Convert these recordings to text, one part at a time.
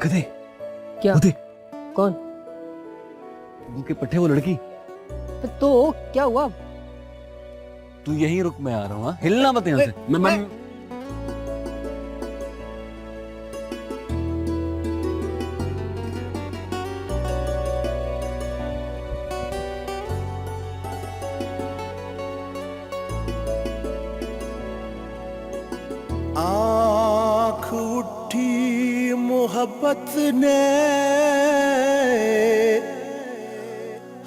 गधे, क्या? वो देख, कौन? उनके पट्टे वो लड़की। तो क्या हुआ? तू यहीं रुक, मैं आ रहा हूँ। हाँ? हिलना मत यहाँ से। मैं आँख उठी मोहब्बत ने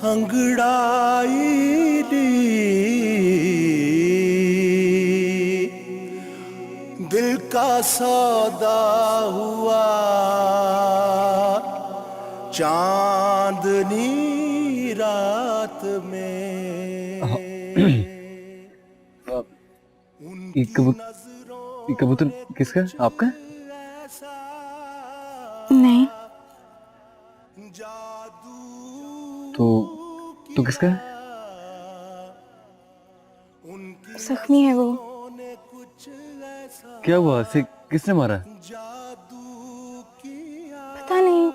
अंगड़ाई ली, दिल का सौदा हुआ चांदनी रात में। ये कबूतर किसका है? आपका है? नहीं। तो किसका है? जख्मी है वो। क्या हुआ? इसे किसने मारा? पता नहीं,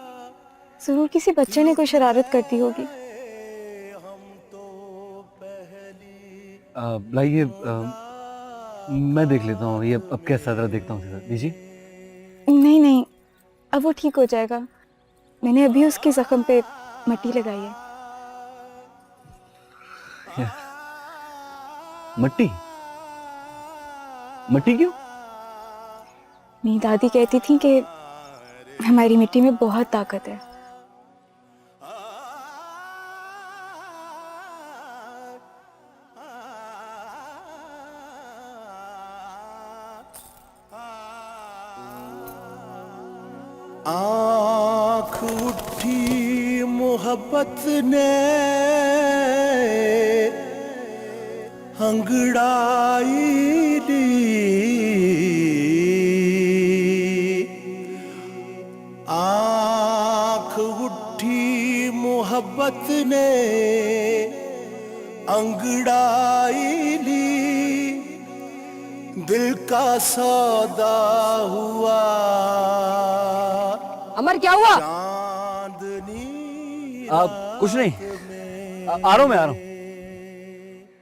जरूर किसी बच्चे ने कोई शरारत करती होगी। लाइए, मैं देख लेता हूँ। ये अब कैसा, जरा देखता हूँ। दीजिए। नहीं नहीं, अब वो ठीक हो जाएगा। मैंने अभी उसकी जख्म पे मट्टी लगाई है। मट्टी? मट्टी क्यों? मेरी दादी कहती थी कि हमारी मिट्टी में बहुत ताकत है। आँख उठी मोहब्बत ने अंगड़ाई ली, आँख उठी मोहब्बत ने अंगड़ाई ली, दिल का सौदा हुआ अमर, क्या हुआ? चांदनी कुछ नहीं। आ रहा हूँ, मैं आ रहा हूँ।